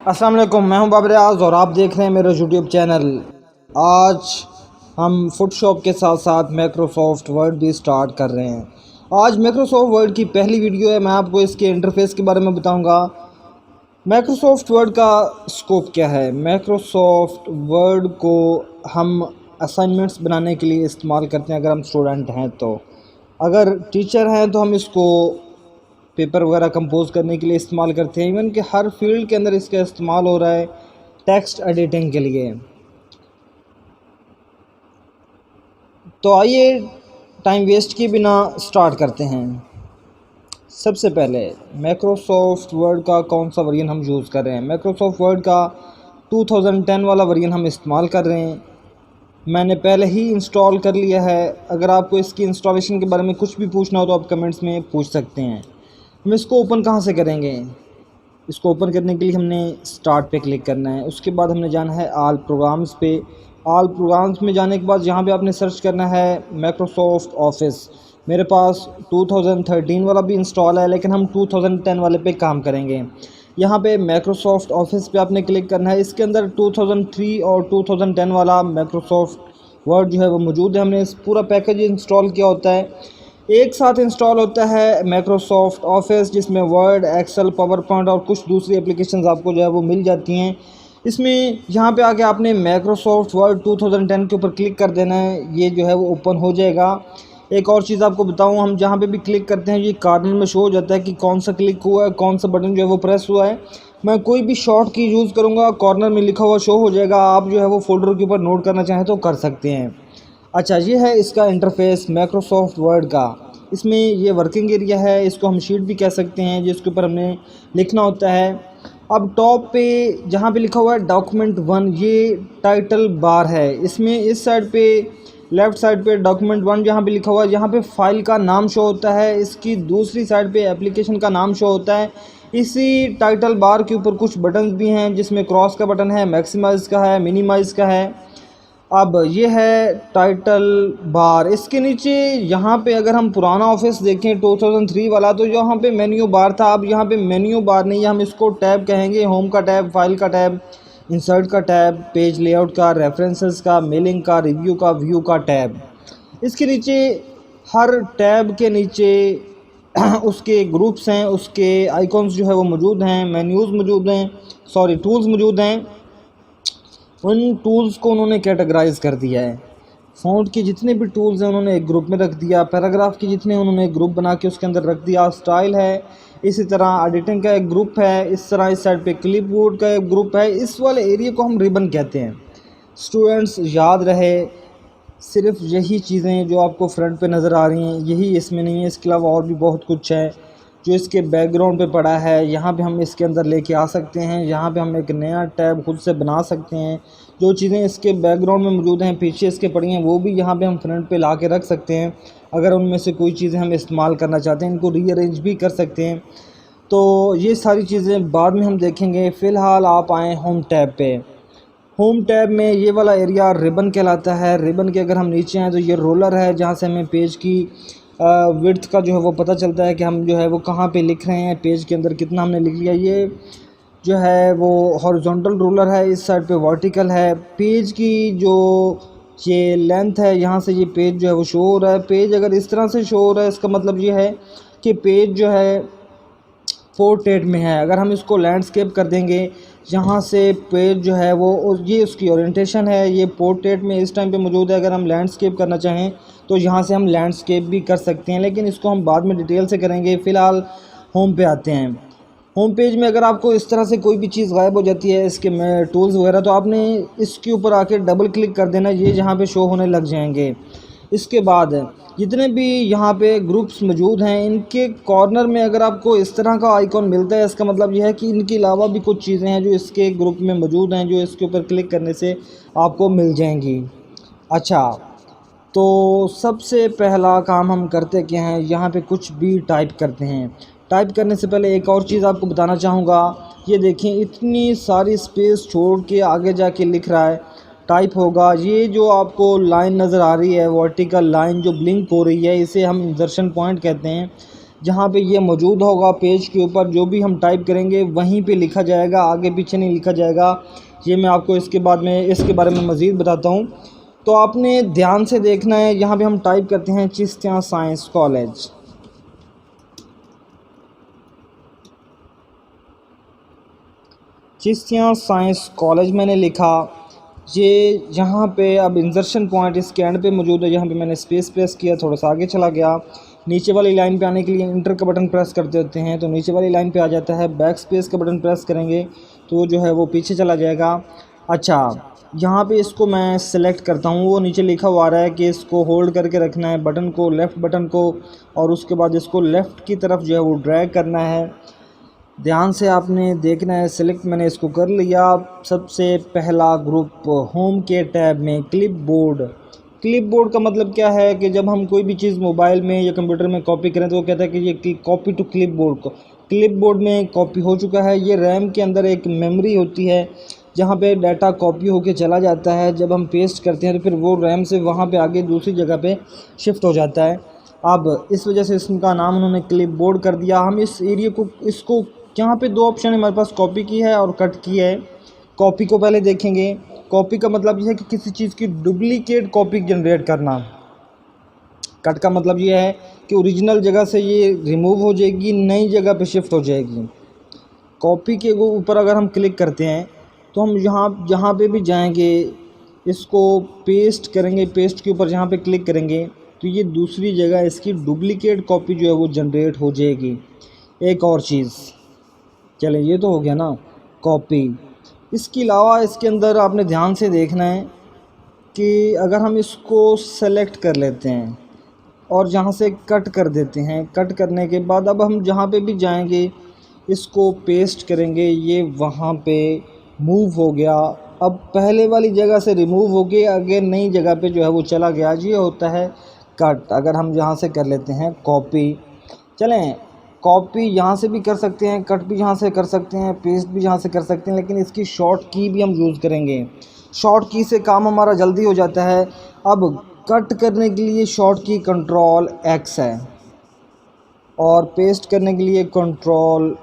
अस्सलाम वालेकुम, मैं हूं बाबर रियाज और आप देख रहे हैं मेरा यूट्यूब चैनल। आज हम फोटोशॉप के साथ साथ माइक्रोसॉफ्ट वर्ड भी स्टार्ट कर रहे हैं। आज माइक्रोसॉफ्ट वर्ड की पहली वीडियो है। मैं आपको इसके इंटरफेस के बारे में बताऊंगा। माइक्रोसॉफ्ट वर्ड का स्कोप क्या है। माइक्रोसॉफ्ट वर्ड को हम असाइनमेंट्स बनाने के लिए इस्तेमाल करते हैं। अगर हम स्टूडेंट हैं तो, अगर टीचर हैं तो हम इसको पेपर वगैरह कंपोज करने के लिए इस्तेमाल करते हैं। इवन कि हर फील्ड के अंदर इसका इस्तेमाल हो रहा है टेक्स्ट एडिटिंग के लिए। तो आइए टाइम वेस्ट किए बिना स्टार्ट करते हैं। सबसे पहले माइक्रोसॉफ्ट वर्ड का कौन सा वर्जन हम यूज़ कर रहे हैं। माइक्रोसॉफ्ट वर्ड का 2010 वाला वर्जन हम इस्तेमाल कर रहे हैं। मैंने पहले ही इंस्टॉल कर लिया है। अगर आपको इसकी इंस्टॉलेशन के बारे में कुछ भी पूछना हो तो आप कमेंट्स में पूछ सकते हैं। हम इसको ओपन कहाँ से करेंगे। इसको ओपन करने के लिए हमने स्टार्ट पे क्लिक करना है। उसके बाद हमने जाना है ऑल प्रोग्राम्स पे। ऑल प्रोग्राम्स में जाने के बाद यहाँ पे आपने सर्च करना है माइक्रोसॉफ्ट ऑफिस। मेरे पास 2013 वाला भी इंस्टॉल है, लेकिन हम 2010 वाले पे काम करेंगे। यहाँ पे माइक्रोसॉफ्ट ऑफिस पे आपने क्लिक करना है। इसके अंदर 2003 और 2010 वाला माइक्रोसॉफ्ट वर्ड जो है वो मौजूद है। हमने इस पूरा पैकेज इंस्टॉल किया होता है। एक साथ इंस्टॉल होता है माइक्रोसॉफ्ट ऑफिस, जिसमें वर्ड, एक्सेल, पावर पॉइंट और कुछ दूसरी एप्लीकेशंस आपको जो है वो मिल जाती हैं। इसमें यहाँ पे आके आपने माइक्रोसॉफ्ट वर्ड 2010 के ऊपर क्लिक कर देना है। ये जो है वो ओपन हो जाएगा। एक और चीज़ आपको बताऊँ, हम जहाँ पे भी क्लिक करते हैं ये कॉर्नर में शो हो जाता है कि कौन सा क्लिक हुआ है, कौन सा बटन जो है वो प्रेस हुआ है। मैं कोई भी शॉर्ट की यूज़ करूँगा, कॉर्नर में लिखा हुआ शो हो जाएगा। आप जो है वो फोल्डर के ऊपर नोट करना चाहें तो कर सकते हैं। अच्छा, ये है इसका इंटरफेस माइक्रोसॉफ्ट वर्ड का। इसमें ये वर्किंग एरिया है, इसको हम शीट भी कह सकते हैं, जिसके ऊपर हमने लिखना होता है। अब टॉप पे जहाँ पे लिखा हुआ है डॉक्यूमेंट 1, ये टाइटल बार है। इसमें इस साइड पे लेफ़्ट साइड पे डॉक्यूमेंट 1 जहाँ पे लिखा हुआ है, यहाँ पे फाइल का नाम शो होता है। इसकी दूसरी साइड पे एप्लीकेशन का नाम शो होता है। इसी टाइटल बार के ऊपर कुछ बटन्स भी हैं, जिसमें क्रॉस का बटन है, मैक्सिमाइज़ का है, मिनिमाइज़ का है। अब ये है टाइटल बार। इसके नीचे यहाँ पे अगर हम पुराना ऑफिस देखें 2003 वाला, तो यहाँ पे मेन्यू बार था। अब यहाँ पे मेन्यू बार नहीं है, हम इसको टैब कहेंगे। होम का टैब, फाइल का टैब, इंसर्ट का टैब, पेज लेआउट का, रेफरेंसेस का, मेलिंग का, रिव्यू का, व्यू का टैब। इसके नीचे हर टैब के नीचे उसके ग्रुप्स हैं, उसके आइकॉन्स जो है वो मौजूद हैं, मेन्यूज़ मौजूद हैं, सॉरी टूल्स मौजूद हैं। उन टूल्स को उन्होंने कैटेगराइज कर दिया है। फ़ॉन्ट के जितने भी टूल्स हैं उन्होंने एक ग्रुप में रख दिया। पैराग्राफ के जितने उन्होंने एक ग्रुप बना के उसके अंदर रख दिया। स्टाइल है, इसी तरह एडिटिंग का एक ग्रुप है। इस तरह इस साइड पे क्लिपबोर्ड का एक ग्रुप है। इस वाले एरिया को हम रिबन कहते हैं। स्टूडेंट्स याद रहे, सिर्फ यही चीज़ें जो आपको फ्रंट पे नज़र आ रही हैं यही इसमें नहीं है। इसके अलावा और भी बहुत कुछ है जो इसके बैकग्राउंड पे पड़ा है। यहाँ पे हम इसके अंदर लेके आ सकते हैं। यहाँ पे हम एक नया टैब खुद से बना सकते हैं। जो चीज़ें इसके बैकग्राउंड में मौजूद हैं, पीछे इसके पड़ी हैं, वो भी यहाँ पे हम फ्रंट पे ला के रख सकते हैं। अगर उनमें से कोई चीज़ें हम इस्तेमाल करना चाहते हैं, इनको रीअरेंज भी कर सकते हैं। तो ये सारी चीज़ें बाद में हम देखेंगे। फ़िलहाल आप आएँ होम टैब पे। होम टैब में ये वाला एरिया रिबन कहलाता है। रिबन के अगर हम नीचे आएँ तो ये रोलर है, जहाँ से हमें पेज की विड्थ का जो है वो पता चलता है कि हम जो है वो कहाँ पे लिख रहे हैं, पेज के अंदर कितना हमने लिख लिया। ये जो है वो हॉरिजॉन्टल रोलर है, इस साइड पे वर्टिकल है। पेज की जो ये लेंथ है, यहाँ से ये पेज जो है वो शो हो रहा है। पेज अगर इस तरह से शो हो रहा है, इसका मतलब ये है कि पेज जो है पोर्ट्रेट में है। अगर हम इसको लैंडस्केप कर देंगे, यहाँ से पेज जो है वो ये उसकी ओरिएंटेशन है, ये पोर्ट्रेट में इस टाइम पे मौजूद है। अगर हम लैंडस्केप करना चाहें तो यहाँ से हम लैंडस्केप भी कर सकते हैं, लेकिन इसको हम बाद में डिटेल से करेंगे। फ़िलहाल होम पे आते हैं। होम पेज में अगर आपको इस तरह से कोई भी चीज़ गायब हो जाती है इसके में टूल्स वगैरह, तो आपने इसके ऊपर आके डबल क्लिक कर देना, ये जहाँ पे शो होने लग जाएंगे। इसके बाद जितने भी यहाँ पे ग्रुप्स मौजूद हैं, इनके कॉर्नर में अगर आपको इस तरह का आइकॉन मिलता है, इसका मतलब यह है कि इनके अलावा भी कुछ चीज़ें हैं जो इसके ग्रुप में मौजूद हैं, जो इसके ऊपर क्लिक करने से आपको मिल जाएंगी। अच्छा, तो सबसे पहला काम हम करते क्या हैं, यहाँ पे कुछ भी टाइप करते हैं। टाइप करने से पहले एक और चीज़ आपको बताना चाहूँगा। ये देखें, इतनी सारी स्पेस छोड़ के आगे जाके लिख रहा है टाइप होगा। ये जो आपको लाइन नज़र आ रही है, वर्टिकल लाइन जो ब्लिंक हो रही है, इसे हम इंसर्शन पॉइंट कहते हैं। जहाँ पे ये मौजूद होगा पेज के ऊपर, जो भी हम टाइप करेंगे वहीं पे लिखा जाएगा, आगे पीछे नहीं लिखा जाएगा। ये मैं आपको इसके बारे में मज़ीद बताता हूँ। तो आपने ध्यान से देखना है। यहाँ पे हम टाइप करते हैं Chishtiya science college. Chishtiya science college मैंने लिखा। ये यहाँ पे अब इंसर्शन पॉइंट इसके एंड पे मौजूद है। यहाँ पे मैंने स्पेस प्रेस किया, थोड़ा सा आगे चला गया। नीचे वाली लाइन पे आने के लिए इंटर का बटन प्रेस करते होते हैं, तो नीचे वाली लाइन पे आ जाता है। बैक स्पेस का बटन प्रेस करेंगे तो जो है वो पीछे चला जाएगा। अच्छा, यहाँ पे इसको मैं सिलेक्ट करता हूँ। वो नीचे लिखा हुआ आ रहा है कि इसको होल्ड करके रखना है बटन को, लेफ़्ट बटन को, और उसके बाद इसको लेफ़्ट की तरफ जो है वो ड्रैग करना है। ध्यान से आपने देखना है। सिलेक्ट मैंने इसको कर लिया। सबसे पहला ग्रुप होम के टैब में क्लिपबोर्ड। क्लिपबोर्ड का मतलब क्या है कि जब हम कोई भी चीज़ मोबाइल में या कंप्यूटर में कॉपी करें तो वो कहता है कि ये कॉपी टू क्लिपबोर्ड को क्लिपबोर्ड में कॉपी हो चुका है। ये रैम के अंदर एक मेमोरी होती है जहाँ पे डाटा कॉपी होके चला जाता है। जब हम पेस्ट करते हैं तो फिर वो रैम से वहाँ पे आगे दूसरी जगह पे शिफ्ट हो जाता है। अब इस वजह से इसका नाम उन्होंने क्लिपबोर्ड कर दिया। हम इस एरिया को इसको यहाँ पे दो ऑप्शन है हमारे पास, कॉपी की है और कट की है। कॉपी को पहले देखेंगे। कॉपी का मतलब यह है कि किसी चीज़ की डुप्लीकेट कॉपी जनरेट करना। कट का मतलब ये है कि ओरिजिनल जगह से ये रिमूव हो जाएगी, नई जगह पे शिफ्ट हो जाएगी। कॉपी के ऊपर अगर हम क्लिक करते हैं तो हम जहाँ पे भी जाएंगे इसको पेस्ट करेंगे। पेस्ट के ऊपर जहाँ पे क्लिक करेंगे तो ये दूसरी जगह इसकी डुप्लीकेट कॉपी जो है वो जनरेट हो जाएगी। एक और चीज़, चले ये तो हो गया ना कॉपी। इसके अलावा इसके अंदर आपने ध्यान से देखना है कि अगर हम इसको सेलेक्ट कर लेते हैं और जहाँ से कट कर देते हैं, कट करने के बाद अब हम जहाँ पे भी जाएंगे इसको पेस्ट करेंगे, ये वहाँ पे मूव हो गया। अब पहले वाली जगह से रिमूव हो के आगे नई जगह पे जो है वो चला गया। ये होता है कट। अगर हम यहाँ से कर लेते हैं कॉपी, चलें कॉपी यहाँ से भी कर सकते हैं, कट भी यहाँ से कर सकते हैं, पेस्ट भी यहाँ से कर सकते हैं, लेकिन इसकी शॉर्ट की भी हम यूज़ करेंगे। शॉर्ट की से काम हमारा जल्दी हो जाता है। अब कट करने के लिए शॉर्ट की कंट्रोल एक्स है और पेस्ट करने के लिए कंट्रोल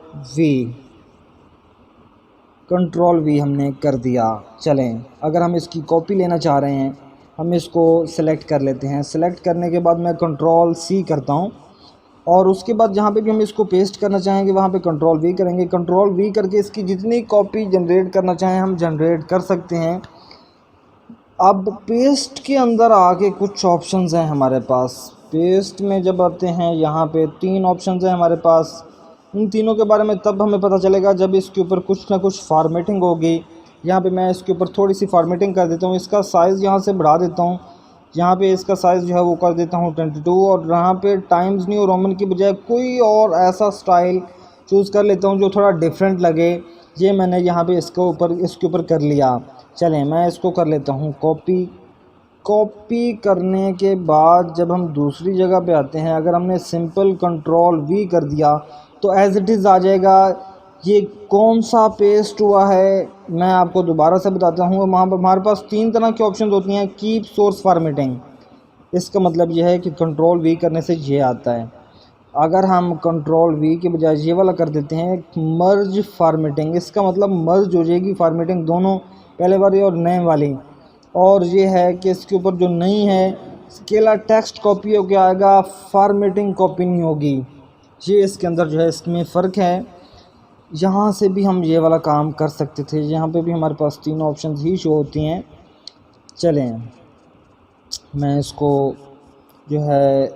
वी हमने कर दिया। चलें अगर हम इसकी कॉपी लेना चाह रहे हैं, हम इसको सेलेक्ट कर लेते हैं। सेलेक्ट करने के बाद मैं कंट्रोल सी करता हूँ और उसके बाद जहाँ पे भी हम इसको पेस्ट करना चाहेंगे वहाँ पे कंट्रोल वी करेंगे। कंट्रोल वी करके इसकी जितनी कॉपी जनरेट करना चाहें हम जनरेट कर सकते हैं। अब पेस्ट के अंदर आके कुछ ऑप्शंस हैं हमारे पास। पेस्ट में जब आते हैं यहाँ पे 3 ऑप्शंस हैं हमारे पास। इन तीनों के बारे में तब हमें पता चलेगा जब इसके ऊपर कुछ ना कुछ फार्मेटिंग होगी। यहाँ पे मैं इसके ऊपर थोड़ी सी फार्मेटिंग कर देता हूँ। इसका साइज़ यहाँ से बढ़ा देता हूँ। यहाँ पे इसका साइज़ जो है वो कर देता हूँ 22 और यहाँ पे टाइम्स न्यू रोमन की बजाय कोई और ऐसा स्टाइल चूज़ कर लेता हूँ जो थोड़ा डिफरेंट लगे। ये मैंने यहाँ पे इसके ऊपर कर लिया। चलें मैं इसको कर लेता हूँ कॉपी। कॉपी करने के बाद जब हम दूसरी जगह पे आते हैं, अगर हमने सिंपल कंट्रोल वी कर दिया तो एज़ इट इज़ आ जाएगा। ये कौन सा पेस्ट हुआ है मैं आपको दोबारा से बताता हूँ। वहाँ पर हमारे पास 3 तरह की ऑप्शन होती हैं। कीप सोर्स फॉर्मेटिंग, इसका मतलब यह है कि कंट्रोल वी करने से ये आता है। अगर हम कंट्रोल वी के बजाय ये वाला कर देते हैं मर्ज फॉर्मेटिंग, इसका मतलब मर्ज हो जाएगी फॉर्मेटिंग दोनों, पहले वाली और नए वाली। और ये है कि इसके ऊपर जो नई है स्केलर टेक्स्ट कॉपी हो के आएगा, फॉर्मेटिंग कॉपी नहीं होगी। ये इसके अंदर जो है इसमें फ़र्क है। यहाँ से भी हम ये वाला काम कर सकते थे। यहाँ पे भी हमारे पास 3 ऑप्शन ही शो होती हैं। चलें मैं इसको जो है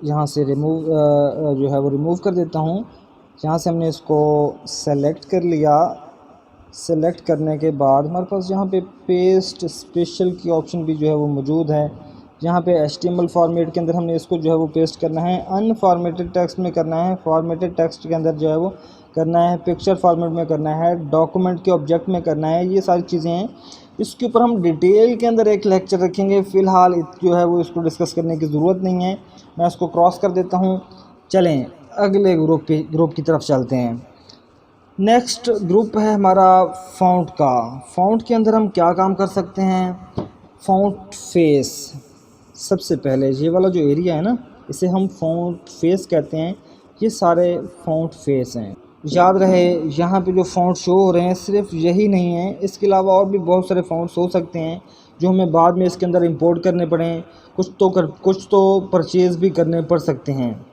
यहाँ से रिमूव कर देता हूँ। यहाँ से हमने इसको सेलेक्ट कर लिया। सेलेक्ट करने के बाद हमारे पास यहाँ पे पेस्ट स्पेशल की ऑप्शन भी जो है वो मौजूद है। यहाँ पे HTML फॉर्मेट के अंदर हमने इसको जो है वो पेस्ट करना है, अनफॉर्मेटेड टेक्स्ट में करना है, फॉर्मेटेड टेक्स्ट के अंदर जो है वो करना है, पिक्चर फॉर्मेट में करना है, डॉक्यूमेंट के ऑब्जेक्ट में करना है। ये सारी चीज़ें हैं। इसके ऊपर हम डिटेल के अंदर एक लेक्चर रखेंगे। फ़िलहाल जो है वो इसको डिस्कस करने की ज़रूरत नहीं है। मैं इसको क्रॉस कर देता हूँ। चलें अगले ग्रुप की तरफ चलते हैं। नेक्स्ट ग्रुप है हमारा फ़ॉन्ट का। फ़ॉन्ट के अंदर हम क्या काम कर सकते हैं? Font face. सबसे पहले ये वाला जो एरिया है ना, इसे हम फ़ॉन्ट फेस कहते हैं। ये सारे फ़ॉन्ट फेस हैं। याद रहे यहाँ पे जो फ़ॉन्ट शो हो रहे हैं सिर्फ यही नहीं है, इसके अलावा और भी बहुत सारे फ़ॉन्ट्स हो सकते हैं जो हमें बाद में इसके अंदर इंपोर्ट करने पड़ें, कुछ तो परचेज़ भी करने पड़ सकते हैं।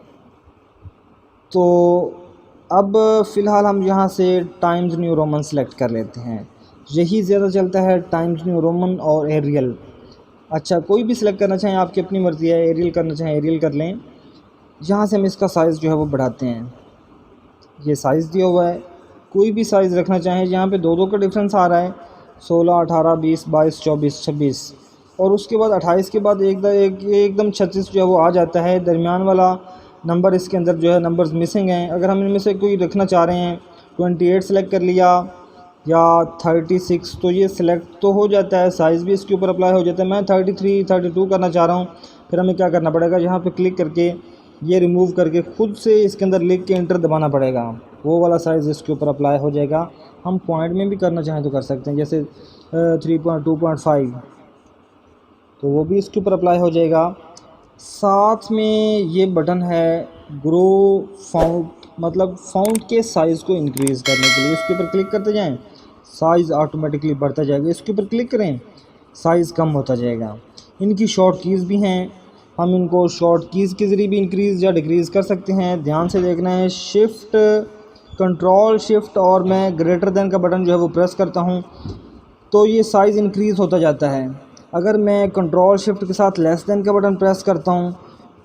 तो अब फ़िलहाल हम यहाँ से टाइम्स न्यू रोमन सेलेक्ट कर लेते हैं। यही ज़्यादा चलता है, टाइम्स न्यू रोमन और एरियल। अच्छा, कोई भी सिलेक्ट करना चाहें आपकी अपनी मर्ज़ी है, एरियल करना चाहें एरियल कर लें। यहाँ से हम इसका साइज़ जो है वो बढ़ाते हैं। ये साइज़ दिया हुआ है, कोई भी साइज़ रखना चाहें। यहाँ पे दो का डिफरेंस आ रहा है, 16, 18, 20, 22, 24, 26 और उसके बाद 28 के बाद एकदम 36 जो है वो आ जाता है। दरमियान वाला नंबर इसके अंदर जो है नंबर्स मिसिंग हैं। अगर हम इनमें से कोई रखना चाह रहे हैं, 28 सेलेक्ट कर लिया या 36, तो ये सिलेक्ट तो हो जाता है, साइज़ भी इसके ऊपर अप्लाई हो जाता है। मैं 33, 32 करना चाह रहा हूँ, फिर हमें क्या करना पड़ेगा, यहाँ पे क्लिक करके ये रिमूव करके खुद से इसके अंदर लिख के एंटर दबाना पड़ेगा। वो वाला साइज़ इसके ऊपर अप्लाई हो जाएगा। हम पॉइंट में भी करना चाहें तो कर सकते हैं, जैसे 3.2.5, तो वो भी इसके ऊपर अप्लाई हो जाएगा। साथ में ये बटन है ग्रो फ़ॉन्ट, मतलब फ़ॉन्ट के साइज़ को इंक्रीज़ करने के लिए इसके ऊपर क्लिक करते जाएं, साइज़ ऑटोमेटिकली बढ़ता जाएगा। इसके ऊपर क्लिक करें, साइज़ कम होता जाएगा। इनकी शॉर्ट कीज़ भी हैं, हम इनको शॉर्ट कीज़ के ज़रिए भी इंक्रीज़ या डिक्रीज़ कर सकते हैं। ध्यान से देखना है, कंट्रोल शिफ्ट और मैं ग्रेटर देन का बटन जो है वो प्रेस करता हूँ तो ये साइज़ इंक्रीज़ होता जाता है। अगर मैं कंट्रोल शिफ्ट के साथ लेस देन का बटन प्रेस करता हूँ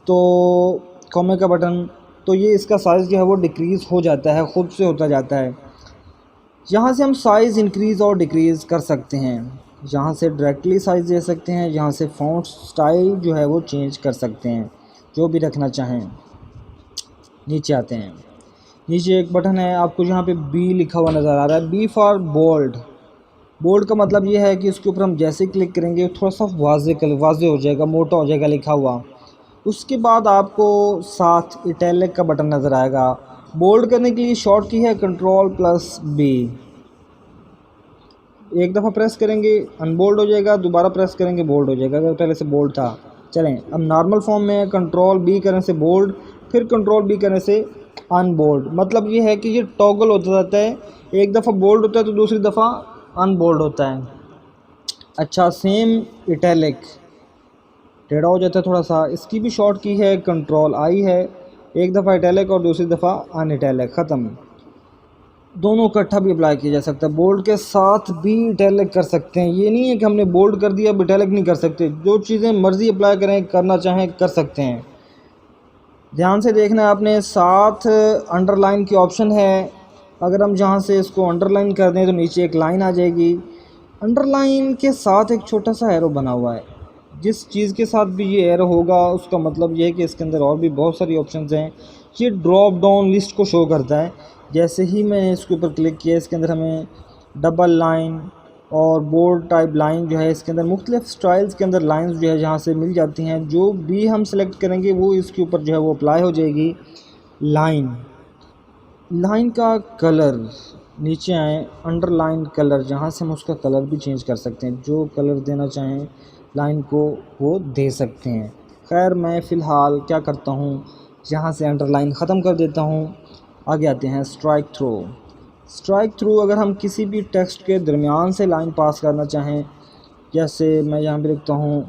तो कॉमे का बटन, तो ये इसका साइज़ जो है वो डिक्रीज़ हो जाता है, ख़ुद से होता जाता है। यहाँ से हम साइज़ इंक्रीज़ और डिक्रीज़ कर सकते हैं, यहाँ से डायरेक्टली साइज़ दे सकते हैं, यहाँ से फ़ॉन्ट स्टाइल जो है वो चेंज कर सकते हैं, जो भी रखना चाहें। नीचे आते हैं, नीचे एक बटन है, आपको यहाँ पे बी लिखा हुआ नज़र आ रहा है, बी फॉर बोल्ड। बोल्ड का मतलब ये है कि इसके ऊपर हम जैसे क्लिक करेंगे थोड़ा सा वाजे हो जाएगा, मोटा हो जाएगा लिखा हुआ। उसके बाद आपको साथ इटैलिक का बटन नज़र आएगा। बोल्ड करने के लिए शॉर्ट की है Ctrl+B। एक दफ़ा प्रेस करेंगे अनबोल्ड हो जाएगा, दोबारा प्रेस करेंगे बोल्ड हो जाएगा, अगर पहले से बोल्ड था। चलें, अब नॉर्मल फॉर्म में Ctrl+B करने से बोल्ड, फिर Ctrl+B करने से अनबोल्ड। मतलब ये है कि ये टॉगल होता रहता है, एक दफ़ा बोल्ड होता है तो दूसरी दफ़ा अनबोल्ड होता है। अच्छा, सेम इटैलिक टेढ़ा हो जाता है थोड़ा सा, इसकी भी शॉर्ट की है Ctrl+I है, एक दफ़ा इटैलिक और दूसरी दफ़ा अन इटैलिक, ख़त्म। दोनों इकट्ठा भी अप्लाई किया जा सकता है, बोल्ड के साथ भी इटैलिक कर सकते हैं। ये नहीं है कि हमने बोल्ड कर दिया अब इटैलिक नहीं कर सकते, जो चीज़ें मर्ज़ी अप्लाई करें, करना चाहें कर सकते हैं। ध्यान से देखना है आपने, साथ अंडरलाइन की ऑप्शन है, अगर हम जहाँ से इसको अंडरलाइन कर दें तो नीचे एक लाइन आ जाएगी। अंडरलाइन के साथ एक छोटा सा एरो बना हुआ है, जिस चीज़ के साथ भी ये एरो होगा उसका मतलब ये है कि इसके अंदर और भी बहुत सारी ऑप्शंस हैं। ये ड्रॉप डाउन लिस्ट को शो करता है। जैसे ही मैंने इसके ऊपर क्लिक किया, इसके अंदर हमें डबल लाइन और बोल्ड टाइप लाइन जो है, इसके अंदर मुख्तलिफ स्टाइल्स के अंदर लाइंस जो है जहाँ से मिल जाती हैं। जो भी हम सेलेक्ट करेंगे वो इसके ऊपर जो है वो अप्लाई हो जाएगी। लाइन का कलर, नीचे आए अंडरलाइन कलर, जहाँ से हम उसका कलर भी चेंज कर सकते हैं, जो कलर देना चाहें लाइन को वो दे सकते हैं। खैर, मैं फ़िलहाल क्या करता हूँ, यहाँ से अंडरलाइन ख़त्म कर देता हूँ। आगे आते हैं स्ट्राइक थ्रू। अगर हम किसी भी टेक्स्ट के दरमियान से लाइन पास करना चाहें, जैसे मैं यहाँ पे लिखता हूँ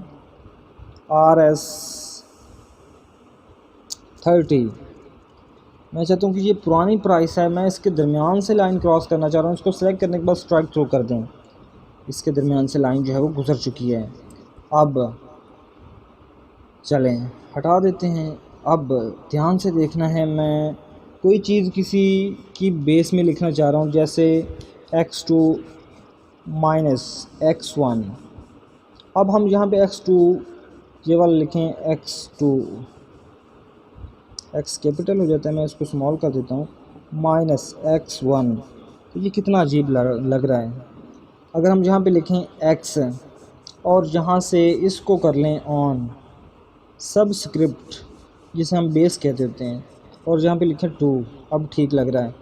RS30, मैं चाहता हूँ कि ये पुरानी प्राइस है, मैं इसके दरमियान से लाइन क्रॉस करना चाह रहा हूँ। इसको सेलेक्ट करने के बाद स्ट्राइक थ्रू कर दें, इसके दरमियान से लाइन जो है वो गुजर चुकी है। अब चलें हटा देते हैं। अब ध्यान से देखना है, मैं कोई चीज़ किसी की बेस में लिखना चाह रहा हूँ, जैसे x2 - x1। अब हम यहाँ पे x2 ये वाला लिखें, x कैपिटल हो जाता है, मैं इसको स्मॉल कर देता हूँ, -x1। तो ये कितना अजीब लग रहा है। अगर हम यहाँ पे लिखें x और यहाँ से इसको कर लें ऑन, सबस्क्रिप्ट जिसे हम बेस कहते होते हैं, और यहाँ पे लिखें 2, अब ठीक लग रहा है।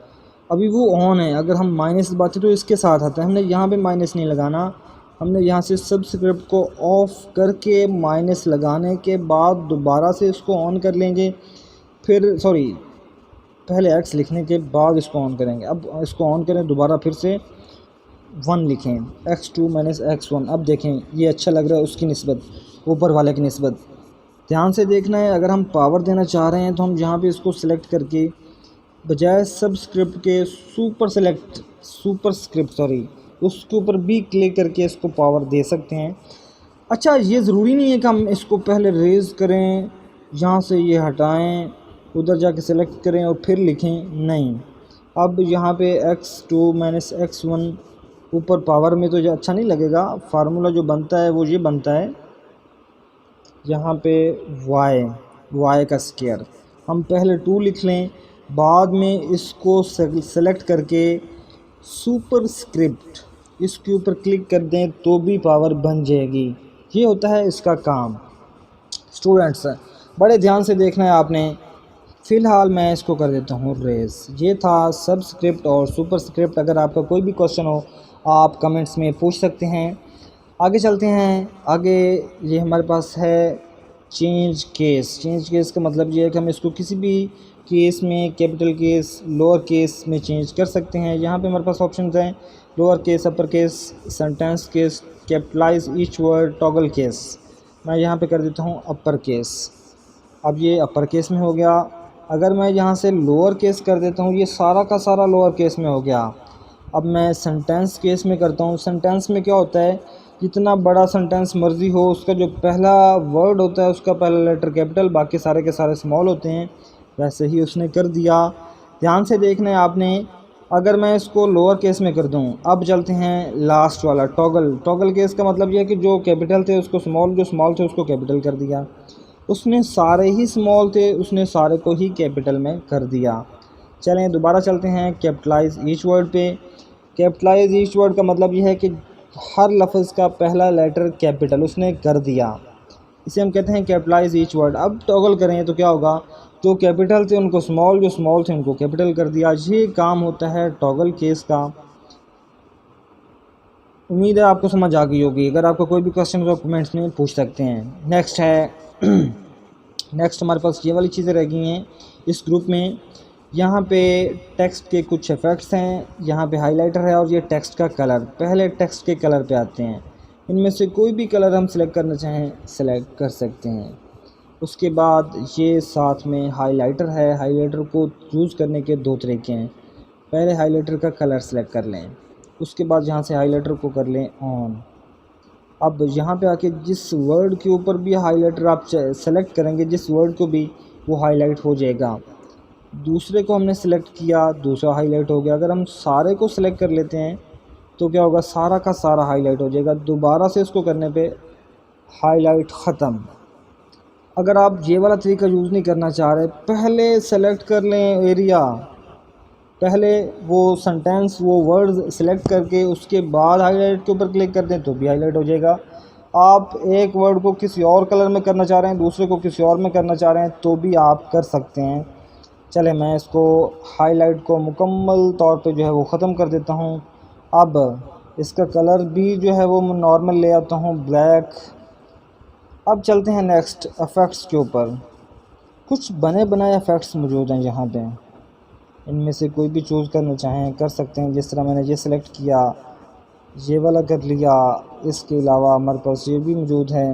अभी वो ऑन है, अगर हम माइनस दबाते तो इसके साथ आता है। हमने यहाँ पे माइनस नहीं लगाना, हमने यहाँ से सबस्क्रिप्ट को ऑफ़ करके माइनस लगाने के बाद दोबारा से इसको ऑन कर लेंगे। फिर पहले x लिखने के बाद इसको ऑन करेंगे। अब इसको ऑन करें, दोबारा फिर से 1 लिखें, x2 माइनस x1। अब देखें ये अच्छा लग रहा है उसकी निस्बत, ऊपर वाले की निस्बत। ध्यान से देखना है, अगर हम पावर देना चाह रहे हैं तो हम यहाँ पे इसको सिलेक्ट करके बजाय सबस्क्रिप्ट के सुपरस्क्रिप्ट उसके ऊपर भी क्लिक करके इसको पावर दे सकते हैं। अच्छा, ये ज़रूरी नहीं है कि हम इसको पहले रेज़ करें, यहाँ से ये हटाएं, उधर जाके सिलेक्ट करें और फिर लिखें, नहीं। अब यहाँ पे x2 माइनस x1 ऊपर पावर में तो अच्छा नहीं लगेगा। फार्मूला जो बनता है वो ये बनता है, यहाँ पे y का स्क्वायर। हम पहले 2 लिख लें, बाद में इसको सेलेक्ट करके सुपरस्क्रिप्ट इसके ऊपर क्लिक कर दें तो भी पावर बन जाएगी। ये होता है इसका काम। स्टूडेंट्स, बड़े ध्यान से देखना है आपने। फ़िलहाल मैं इसको कर देता हूँ रेज़। ये था सबस्क्रिप्ट और सुपरस्क्रिप्ट। अगर आपका कोई भी क्वेश्चन हो आप कमेंट्स में पूछ सकते हैं। आगे चलते हैं। आगे ये हमारे पास है चेंज केस का मतलब ये है कि हम इसको किसी भी केस में, कैपिटल केस, लोअर केस में चेंज कर सकते हैं। यहाँ पे हमारे पास ऑप्शंस हैं, lower case, upper case, sentence case, capitalise each word, toggle case. मैं यहाँ पे कर देता हूँ अपर केस। अब ये अपर केस में हो गया। अगर मैं यहाँ से लोअर केस कर देता हूँ, ये सारा का सारा लोअर केस में हो गया। अब मैं सेंटेंस केस में करता हूँ। सेंटेंस में क्या होता है, जितना बड़ा सेंटेंस मर्ज़ी हो, उसका जो पहला वर्ड होता है उसका पहला लेटर कैपिटल, बाकी सारे के सारे स्मॉल होते हैं। वैसे ही उसने कर दिया। ध्यान से देखना है आपने। अगर मैं इसको लोअर केस में कर दूं, अब चलते हैं लास्ट वाला टॉगल केस का मतलब यह है कि जो कैपिटल थे उसको स्मॉल, जो स्मॉल थे उसको कैपिटल कर दिया। उसने सारे ही स्मॉल थे, उसने सारे को ही कैपिटल में कर दिया। चलें दोबारा चलते हैं कैपिटलाइज ईच वर्ड पे। कैपिटलाइज ईच वर्ड का मतलब यह है कि हर लफ्ज़ का पहला लेटर कैपिटल उसने कर दिया। इसे हम कहते हैं कैपिटलाइज ईच वर्ड। अब टॉगल करें तो क्या होगा, जो कैपिटल थे उनको स्मॉल, जो स्मॉल थे उनको कैपिटल कर दिया। ये काम होता है टॉगल केस का। उम्मीद है आपको समझ आ गई होगी। अगर आपको कोई भी क्वेश्चन हो कमेंट्स में पूछ सकते हैं। नेक्स्ट है नेक्स्ट हमारे पास ये वाली चीज़ें रह गई हैं इस ग्रुप में। यहाँ पे टेक्स्ट के कुछ इफ़ेक्ट्स हैं, यहाँ पे हाइलाइटर है और ये टेक्स्ट का कलर। पहले टेक्स्ट के कलर पे आते हैं। इनमें से कोई भी कलर हम सिलेक्ट करना चाहें सिलेक्ट कर सकते हैं। उसके बाद ये साथ में हाइलाइटर है। हाइलाइटर को यूज़ करने के 2 तरीके हैं। पहले हाइलाइटर का कलर सेलेक्ट कर लें, उसके बाद यहाँ से हाइलाइटर को कर लें ऑन। अब यहाँ पे आके जिस वर्ड के ऊपर भी हाइलाइटर आप सेलेक्ट करेंगे, जिस वर्ड को भी, वो हाईलाइट हो जाएगा। दूसरे को हमने सेलेक्ट किया, दूसरा हाईलाइट हो गया। अगर हम सारे को सेलेक्ट कर लेते हैं तो क्या होगा, सारा का सारा हाईलाइट हो जाएगा। दोबारा से इसको करने पे हाईलाइट ख़त्म। अगर आप ये वाला तरीका यूज़ नहीं करना चाह रहे, पहले सेलेक्ट कर लें एरिया, पहले वो सेंटेंस, वो वर्ड सेलेक्ट करके उसके बाद हाईलाइट के ऊपर क्लिक कर दें तो भी हाईलाइट हो जाएगा। आप एक वर्ड को किसी और कलर में करना चाह रहे हैं, दूसरे को किसी और में करना चाह रहे हैं तो भी आप कर सकते हैं। चले मैं इसको हाईलाइट को मुकम्मल तौर पे जो है वो ख़त्म कर देता हूँ। अब इसका कलर भी जो है वो नॉर्मल ले आता हूँ, ब्लैक। अब चलते हैं नेक्स्ट इफ़ेक्ट्स के ऊपर। कुछ बने बनाए इफ़ेक्ट्स मौजूद हैं यहाँ पे। इनमें से कोई भी चूज़ करना चाहें कर सकते हैं। जिस तरह मैंने ये सिलेक्ट किया, ये वाला कर लिया। इसके अलावा हमारे पास ये भी मौजूद है।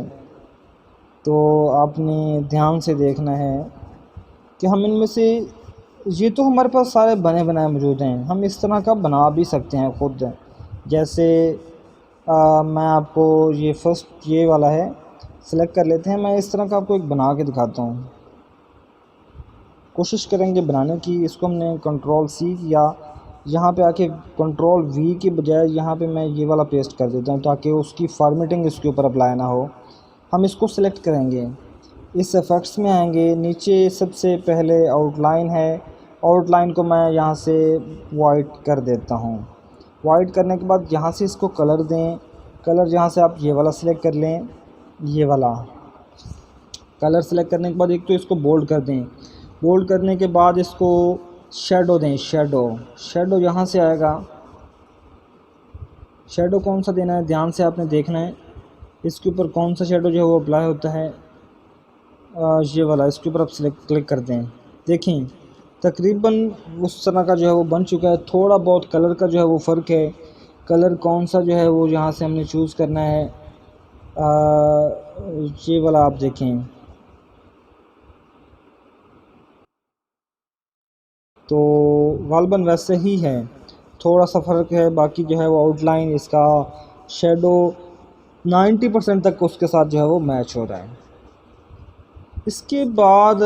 तो आपने ध्यान से देखना है कि हम इनमें से, ये तो हमारे पास सारे बने बनाए मौजूद हैं, हम इस तरह का बना भी सकते हैं ख़ुद। जैसे मैं आपको ये फर्स्ट ये वाला है सेलेक्ट कर लेते हैं। मैं इस तरह का आपको एक बना के दिखाता हूँ, कोशिश करेंगे बनाने की। इसको हमने कंट्रोल C किया, यहाँ पे आके कंट्रोल V के बजाय यहाँ पे मैं ये वाला पेस्ट कर देता हूँ ताकि उसकी फॉर्मेटिंग इसके ऊपर अप्लाई ना हो। हम इसको सेलेक्ट करेंगे, इस इफ़ेक्ट्स में आएंगे, नीचे सबसे पहले आउटलाइन है। आउटलाइन को मैं यहाँ से वाइट कर देता हूँ। वाइट करने के बाद यहाँ से इसको कलर दें। कलर यहाँ से आप ये वाला सिलेक्ट कर लें, ये वाला कलर सेलेक्ट करने के बाद एक तो इसको बोल्ड कर दें। बोल्ड करने के बाद इसको शेडो दें। शेडो यहाँ से आएगा। शेडो कौन सा देना है ध्यान से आपने देखना है। इसके ऊपर कौन सा शेडो जो है वो अप्लाई होता है, ये वाला। इसके ऊपर आप सिलेक्ट क्लिक कर दें। देखें तकरीबन उस तरह का जो है वो बन चुका है। थोड़ा बहुत कलर का जो है वो फ़र्क है। कलर कौन सा जो है वो यहाँ से हमने चूज़ करना है। ये वाला आप देखें तो गालबन वैसे ही है, थोड़ा सा फ़र्क है। बाकी जो है वो आउटलाइन इसका शेडो 90% तक उसके साथ जो है वो मैच हो रहा है। इसके बाद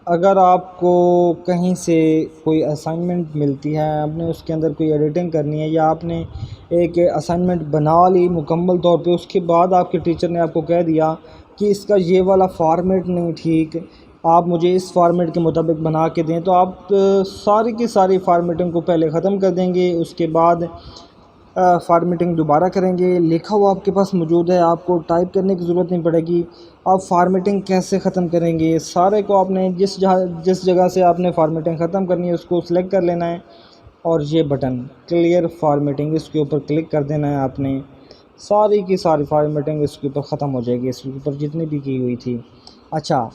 अगर आपको कहीं से कोई असाइनमेंट मिलती है, आपने उसके अंदर कोई एडिटिंग करनी है, या आपने एक असाइनमेंट बना ली मुकम्मल तौर पे, उसके बाद आपके टीचर ने आपको कह दिया कि इसका ये वाला फ़ॉर्मेट नहीं ठीक, आप मुझे इस फॉर्मेट के मुताबिक बना के दें, तो आप सारी की सारी फ़ॉर्मेटिंग को पहले ख़त्म कर देंगे। उसके बाद फ़ॉर्मेटिंग दोबारा करेंगे, लिखा हुआ आपके पास मौजूद है, आपको टाइप करने की ज़रूरत नहीं पड़ेगी। आप फ़ॉर्मेटिंग कैसे ख़त्म करेंगे, सारे को आपने जिस जगह से आपने फ़ॉर्मेटिंग ख़त्म करनी है उसको सिलेक्ट कर लेना है, और ये बटन क्लियर फ़ॉर्मेटिंग इसके ऊपर क्लिक कर देना है आपने। सारी की सारी फ़ॉर्मेटिंग इसके ऊपर ख़त्म हो जाएगी, इसके ऊपर जितनी भी की हुई थी। अच्छा,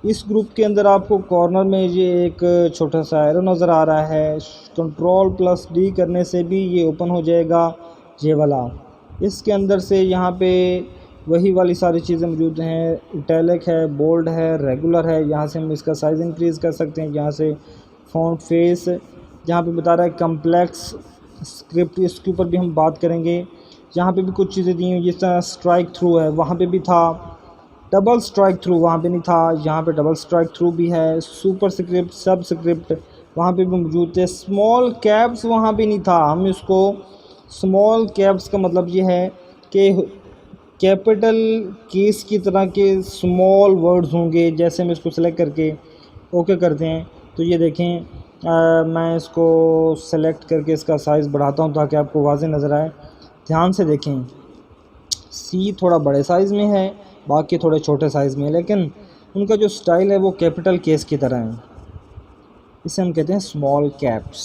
इस ग्रुप के अंदर आपको कॉर्नर में ये एक छोटा सा एरो नज़र आ रहा है, Ctrl+D करने से भी ये ओपन हो जाएगा, ये वाला। इसके अंदर से यहाँ पे वही वाली सारी चीज़ें मौजूद हैं, इटैलिक है, बोल्ड है, रेगुलर है। यहाँ से हम इसका साइज़ इंक्रीज़ कर सकते हैं। यहाँ से फ़ॉन्ट फेस यहाँ पे बता रहा है कम्प्लेक्स स्क्रिप्ट, इसके ऊपर भी हम बात करेंगे। यहाँ पे भी कुछ चीज़ें दी हुई, जिस तरह स्ट्राइक थ्रू है, वहाँ पे भी था। डबल स्ट्राइक थ्रू वहाँ पे नहीं था, यहाँ पे डबल स्ट्राइक थ्रू भी है। सुपर स्क्रिप्ट, सब स्क्रिप्ट वहाँ पे भी मौजूद थे। स्मॉल कैप्स वहाँ पे नहीं था। हम इसको स्मॉल कैप्स का मतलब ये है कि कैपिटल कीज़ की तरह के स्मॉल वर्ड्स होंगे। जैसे हम इसको सेलेक्ट करके ओके करते हैं तो ये देखें, मैं इसको सेलेक्ट करके इसका साइज़ बढ़ाता हूँ ताकि आपको वाज़ेह नज़र आए। ध्यान से देखें, सी थोड़ा बड़े साइज़ में है, बाकी थोड़े छोटे साइज़ में है, लेकिन उनका जो स्टाइल है वो कैपिटल केस की तरह है। इसे हम कहते हैं स्मॉल कैप्स।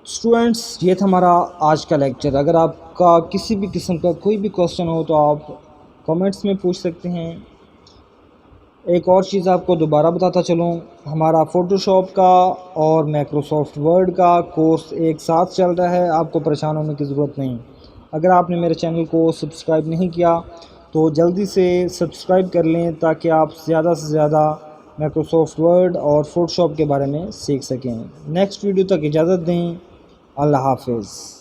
स्टूडेंट्स, ये था हमारा आज का लेक्चर। अगर आपका किसी भी किस्म का कोई भी क्वेश्चन हो तो आप कमेंट्स में पूछ सकते हैं। एक और चीज़ आपको दोबारा बताता चलूँ, हमारा फ़ोटोशॉप का और माइक्रोसॉफ्ट वर्ड का कोर्स एक साथ चल रहा है, आपको परेशान होने की ज़रूरत नहीं। अगर आपने मेरे चैनल को सब्सक्राइब नहीं किया तो जल्दी से सब्सक्राइब कर लें ताकि आप ज़्यादा से ज़्यादा माइक्रोसॉफ्ट वर्ड और फ़ोटोशॉप के बारे में सीख सकें। नेक्स्ट वीडियो तक इजाज़त दें। अल्लाह हाफ़िज़।